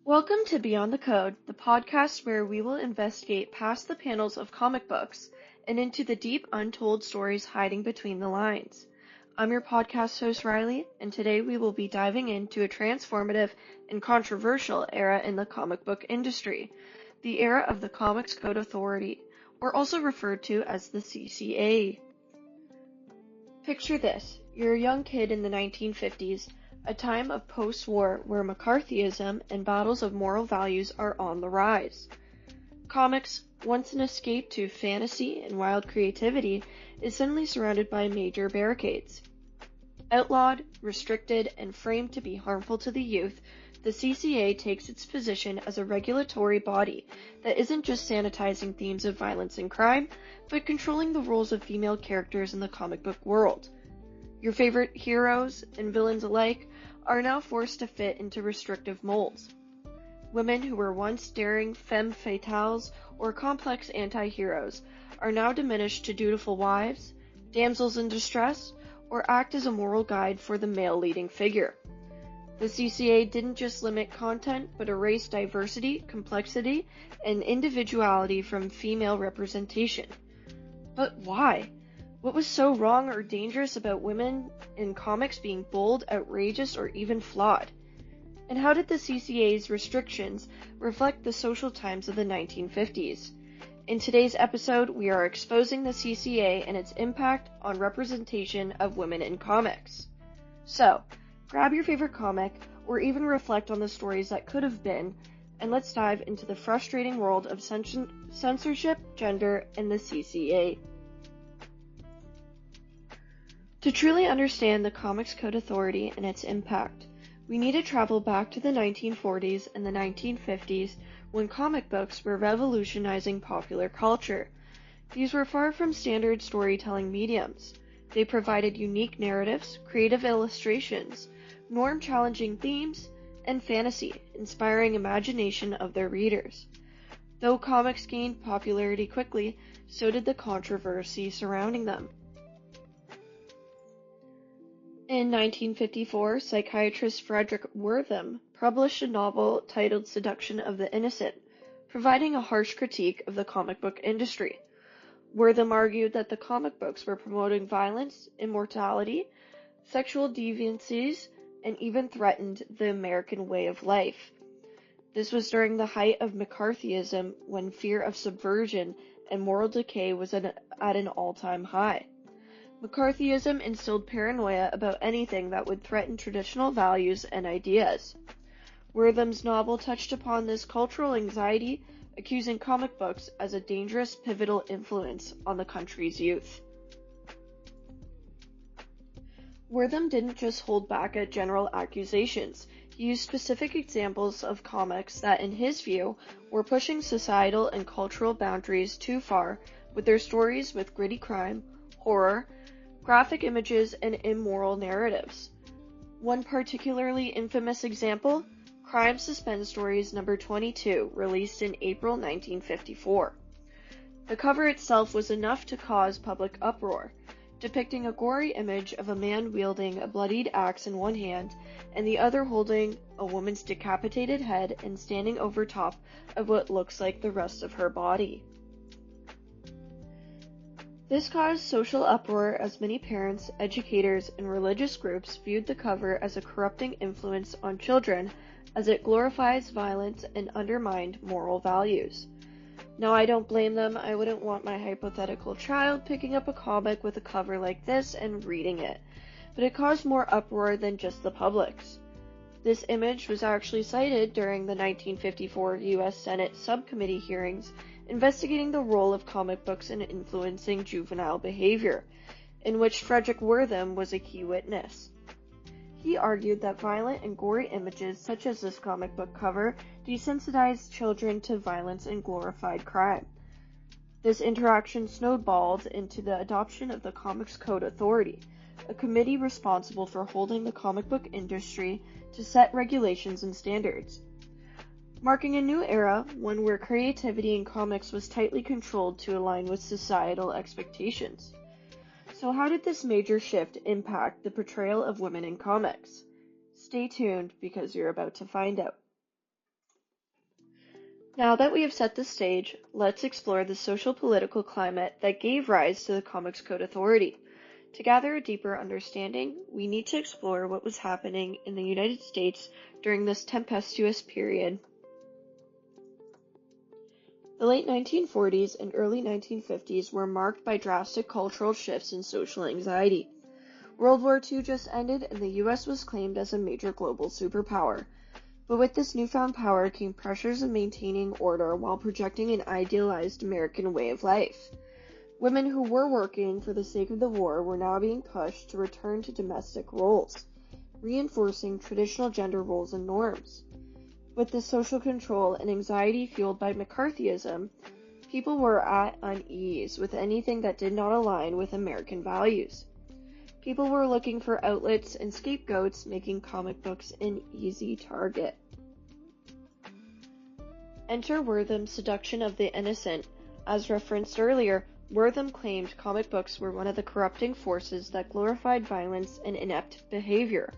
Welcome to Beyond the Code, the podcast where we will investigate past the panels of comic books and into the deep, untold stories hiding between the lines. I'm your podcast host, Riley, and today we will be diving into a transformative and controversial era in the comic book industry, the era of the Comics Code Authority, or also referred to as the CCA. Picture this, you're a young kid in the 1950s, a time of post-war where McCarthyism and battles of moral values are on the rise. Comics, once an escape to fantasy and wild creativity, is suddenly surrounded by major barricades. Outlawed, restricted, and framed to be harmful to the youth, the CCA takes its position as a regulatory body that isn't just sanitizing themes of violence and crime, but controlling the roles of female characters in the comic book world. Your favorite heroes and villains alike are now forced to fit into restrictive molds. Women who were once daring femme fatales or complex anti-heroes are now diminished to dutiful wives, damsels in distress, or act as a moral guide for the male leading figure. The CCA didn't just limit content, but erased diversity, complexity, and individuality from female representation. But why? What was so wrong or dangerous about women in comics being bold, outrageous, or even flawed? And how did the CCA's restrictions reflect the social times of the 1950s? In today's episode, we are exposing the CCA and its impact on representation of women in comics. So, grab your favorite comic, or even reflect on the stories that could have been, and let's dive into the frustrating world of censorship, gender, and the CCA. To truly understand the Comics Code Authority and its impact, we need to travel back to the 1940s and the 1950s when comic books were revolutionizing popular culture. These were far from standard storytelling mediums. They provided unique narratives, creative illustrations, norm-challenging themes, and fantasy, inspiring imagination of their readers. Though comics gained popularity quickly, so did the controversy surrounding them. In 1954, psychiatrist Frederick Wertham published a novel titled Seduction of the Innocent, providing a harsh critique of the comic book industry. Wertham argued that the comic books were promoting violence, immorality, sexual deviancies, and even threatened the American way of life. This was during the height of McCarthyism, when fear of subversion and moral decay was at an all-time high. McCarthyism instilled paranoia about anything that would threaten traditional values and ideas. Wertham's novel touched upon this cultural anxiety, accusing comic books as a dangerous, pivotal influence on the country's youth. Wertham didn't just hold back at general accusations. He used specific examples of comics that, in his view, were pushing societal and cultural boundaries too far with their stories with gritty crime, horror, graphic images, and immoral narratives. One particularly infamous example, Crime Suspense Stories number 22, released in April 1954. The cover itself was enough to cause public uproar, depicting a gory image of a man wielding a bloodied axe in one hand and the other holding a woman's decapitated head and standing over top of what looks like the rest of her body. This caused social uproar as many parents, educators, and religious groups viewed the cover as a corrupting influence on children as it glorifies violence and undermined moral values. Now, I don't blame them. I wouldn't want my hypothetical child picking up a comic with a cover like this and reading it, but it caused more uproar than just the public's. This image was actually cited during the 1954 U.S. Senate subcommittee hearings investigating the role of comic books in influencing juvenile behavior, in which Frederick Wertham was a key witness. He argued that violent and gory images such as this comic book cover desensitized children to violence and glorified crime. This interaction snowballed into the adoption of the Comics Code Authority, a committee responsible for holding the comic book industry to set regulations and standards. Marking a new era, one where creativity in comics was tightly controlled to align with societal expectations. So how did this major shift impact the portrayal of women in comics? Stay tuned because you're about to find out. Now that we have set the stage, let's explore the social-political climate that gave rise to the Comics Code Authority. To gather a deeper understanding, we need to explore what was happening in the United States during this tempestuous period. The late 1940s and early 1950s were marked by drastic cultural shifts in social anxiety. World War II just ended and the US was claimed as a major global superpower. But with this newfound power came pressures of maintaining order while projecting an idealized American way of life. Women who were working for the sake of the war were now being pushed to return to domestic roles, reinforcing traditional gender roles and norms. With the social control and anxiety fueled by McCarthyism, people were at unease with anything that did not align with American values. People were looking for outlets and scapegoats, making comic books an easy target. Enter Wertham's Seduction of the Innocent. As referenced earlier, Wertham claimed comic books were one of the corrupting forces that glorified violence and inept behavior.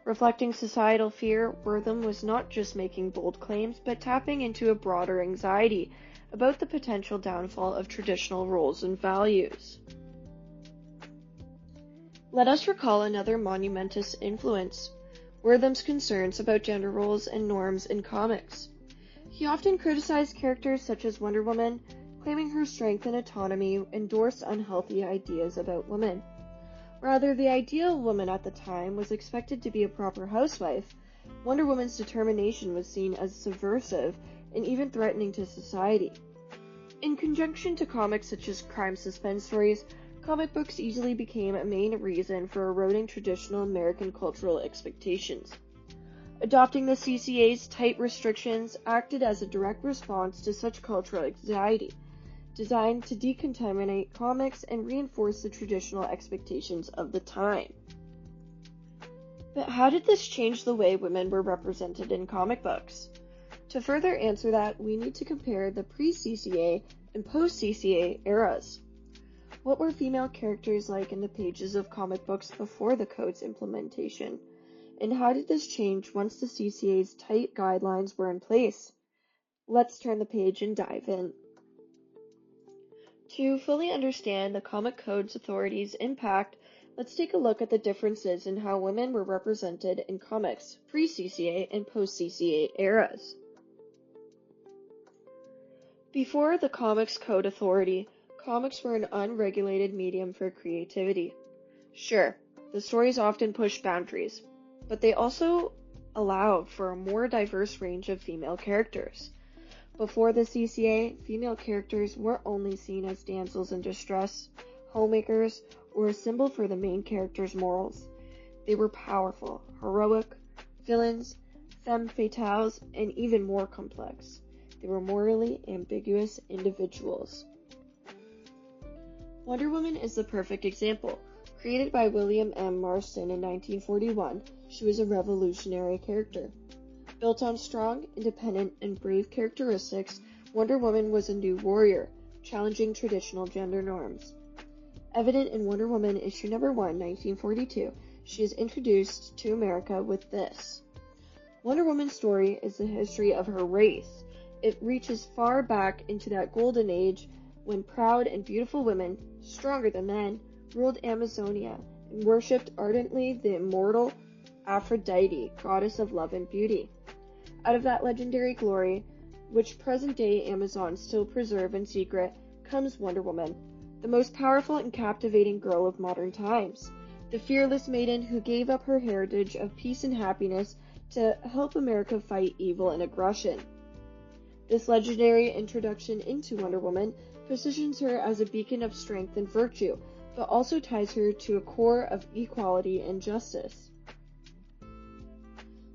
Reflecting societal fear, Wertham was not just making bold claims, but tapping into a broader anxiety about the potential downfall of traditional roles and values. Let us recall another monumentous influence, Wertham's concerns about gender roles and norms in comics. He often criticized characters such as Wonder Woman, claiming her strength and autonomy endorsed unhealthy ideas about women. Rather, the ideal woman at the time was expected to be a proper housewife. Wonder Woman's determination was seen as subversive and even threatening to society. In conjunction to comics such as crime suspense stories, comic books easily became a main reason for eroding traditional American cultural expectations. Adopting the CCA's tight restrictions acted as a direct response to such cultural anxiety, designed to decontaminate comics and reinforce the traditional expectations of the time. But how did this change the way women were represented in comic books? To further answer that, we need to compare the pre-CCA and post-CCA eras. What were female characters like in the pages of comic books before the code's implementation? And how did this change once the CCA's tight guidelines were in place? Let's turn the page and dive in. To fully understand the Comic Code's Authority's impact, let's take a look at the differences in how women were represented in comics, pre-CCA and post-CCA eras. Before the Comics Code Authority, comics were an unregulated medium for creativity. Sure, the stories often pushed boundaries, but they also allowed for a more diverse range of female characters. Before the CCA, female characters were only seen as damsels in distress, homemakers, or a symbol for the main character's morals. They were powerful, heroic, villains, femme fatales, and even more complex. They were morally ambiguous individuals. Wonder Woman is the perfect example. Created by William M. Marston in 1941, she was a revolutionary character. Built on strong, independent, and brave characteristics, Wonder Woman was a new warrior, challenging traditional gender norms. Evident in Wonder Woman issue number 1, 1942, she is introduced to America with this. Wonder Woman's story is the history of her race. It reaches far back into that golden age when proud and beautiful women, stronger than men, ruled Amazonia and worshipped ardently the immortal Aphrodite, goddess of love and beauty. Out of that legendary glory, which present-day Amazons still preserve in secret, comes Wonder Woman, the most powerful and captivating girl of modern times, the fearless maiden who gave up her heritage of peace and happiness to help America fight evil and aggression. This legendary introduction into Wonder Woman positions her as a beacon of strength and virtue, but also ties her to a core of equality and justice.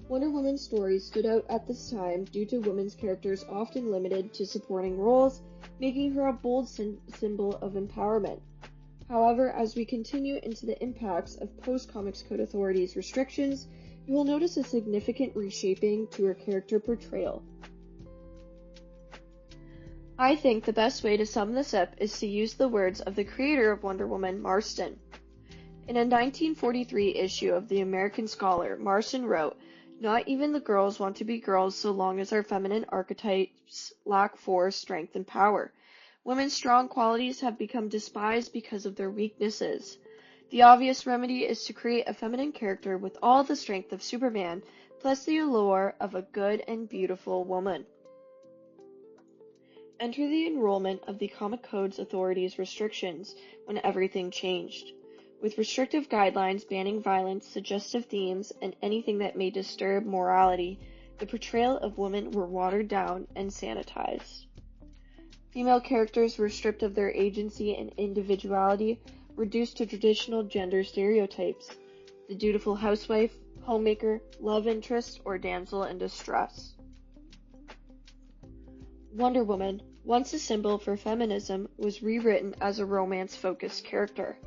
Wonder Woman's story stood out at this time due to women's characters often limited to supporting roles, making her a bold symbol of empowerment. However, as we continue into the impacts of post-Comics Code Authority's restrictions, you will notice a significant reshaping to her character portrayal. I think the best way to sum this up is to use the words of the creator of Wonder Woman, Marston. In a 1943 issue of The American Scholar, Marston wrote, Not even the girls want to be girls so long as our feminine archetypes lack force, strength, and power. Women's strong qualities have become despised because of their weaknesses. The obvious remedy is to create a feminine character with all the strength of Superman, plus the allure of a good and beautiful woman. Enter the enrollment of the Comic Code's authorities' restrictions when everything changed. With restrictive guidelines banning violence, suggestive themes, and anything that may disturb morality, the portrayal of women were watered down and sanitized. Female characters were stripped of their agency and individuality, reduced to traditional gender stereotypes: the dutiful housewife, homemaker, love interest, or damsel in distress. Wonder Woman, once a symbol for feminism, was rewritten as a romance-focused character.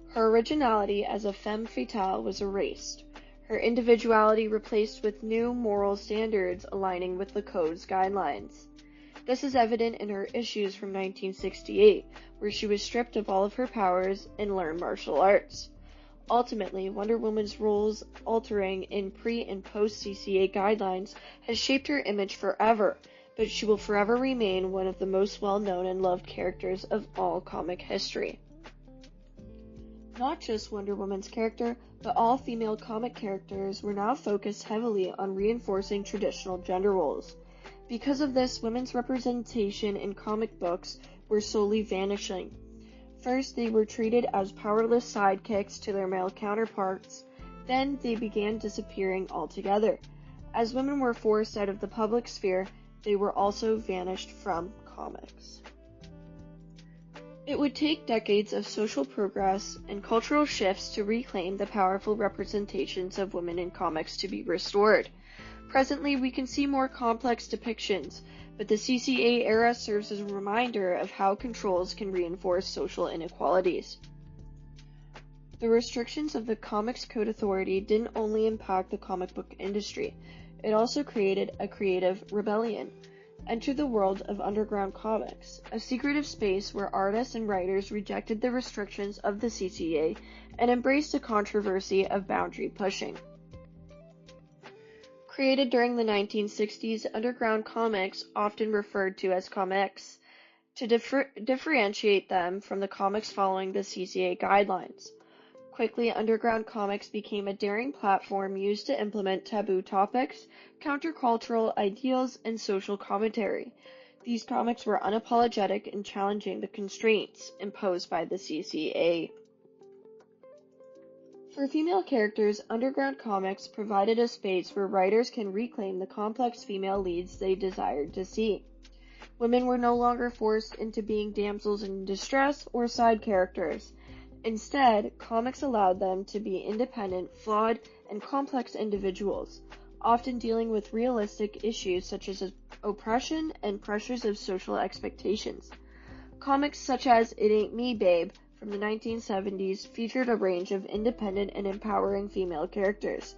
Her originality as a femme fatale was erased, her individuality replaced with new moral standards aligning with the Code's guidelines. This is evident in her issues from 1968, where she was stripped of all of her powers and learned martial arts. Ultimately, Wonder Woman's roles altering in pre- and post-CCA guidelines has shaped her image forever, but she will forever remain one of the most well-known and loved characters of all comic history. Not just Wonder Woman's character, but all female comic characters were now focused heavily on reinforcing traditional gender roles. Because of this, women's representation in comic books were slowly vanishing. First, they were treated as powerless sidekicks to their male counterparts. Then, they began disappearing altogether. As women were forced out of the public sphere, they were also vanished from comics. It would take decades of social progress and cultural shifts to reclaim the powerful representations of women in comics to be restored. Presently, we can see more complex depictions, but the CCA era serves as a reminder of how controls can reinforce social inequalities. The restrictions of the Comics Code Authority didn't only impact the comic book industry, it also created a creative rebellion. Enter the world of underground comics, a secretive space where artists and writers rejected the restrictions of the CCA and embraced a controversy of boundary pushing. Created during the 1960s, underground comics, often referred to as comics, to differentiate them from the comics following the CCA guidelines. Quickly, underground comics became a daring platform used to implement taboo topics, countercultural ideals, and social commentary. These comics were unapologetic in challenging the constraints imposed by the CCA. For female characters, underground comics provided a space where writers can reclaim the complex female leads they desired to see. Women were no longer forced into being damsels in distress or side characters. Instead, comics allowed them to be independent, flawed, and complex individuals, often dealing with realistic issues such as oppression and pressures of social expectations. Comics such as It Ain't Me, Babe from the 1970s featured a range of independent and empowering female characters.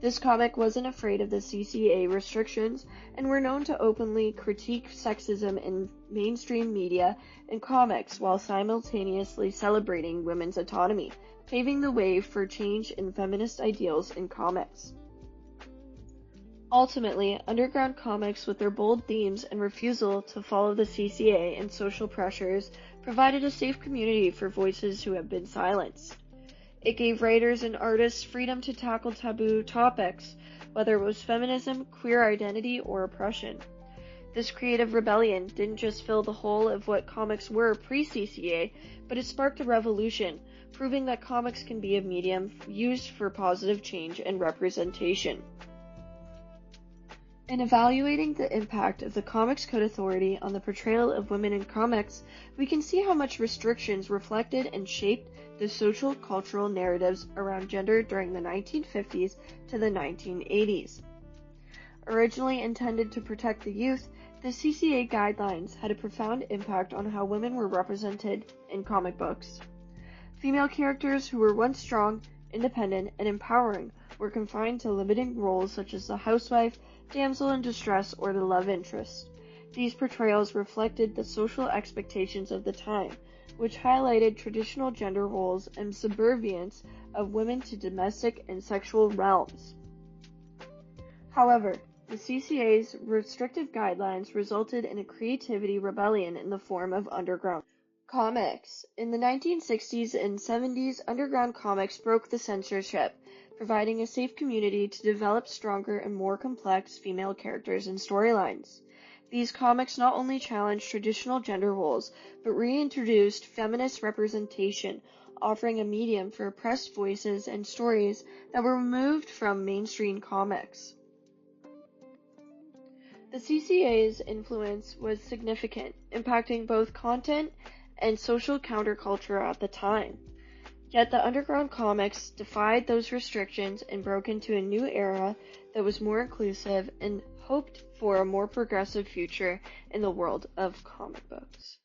This comic wasn't afraid of the CCA restrictions and were known to openly critique sexism in mainstream media and comics while simultaneously celebrating women's autonomy, paving the way for change in feminist ideals in comics. Ultimately, underground comics, with their bold themes and refusal to follow the CCA and social pressures, provided a safe community for voices who have been silenced. It gave writers and artists freedom to tackle taboo topics, whether it was feminism, queer identity, or oppression. This creative rebellion didn't just fill the hole of what comics were pre-CCA, but it sparked a revolution, proving that comics can be a medium used for positive change and representation. In evaluating the impact of the Comics Code Authority on the portrayal of women in comics, we can see how much restrictions reflected and shaped the social cultural narratives around gender during the 1950s to the 1980s. Originally intended to protect the youth, the CCA guidelines had a profound impact on how women were represented in comic books. Female characters who were once strong, independent, and empowering were confined to limiting roles such as the housewife, damsel in distress, or the love interest. These portrayals reflected the social expectations of the time, which highlighted traditional gender roles and subservience of women to domestic and sexual realms. However, the CCA's restrictive guidelines resulted in a creativity rebellion in the form of underground comics. In the 1960s and 70s, underground comics broke the censorship, providing a safe community to develop stronger and more complex female characters and storylines. These comics not only challenged traditional gender roles, but reintroduced feminist representation, offering a medium for oppressed voices and stories that were removed from mainstream comics. The CCA's influence was significant, impacting both content and social counterculture at the time. Yet the underground comics defied those restrictions and broke into a new era that was more inclusive and hoped for a more progressive future in the world of comic books.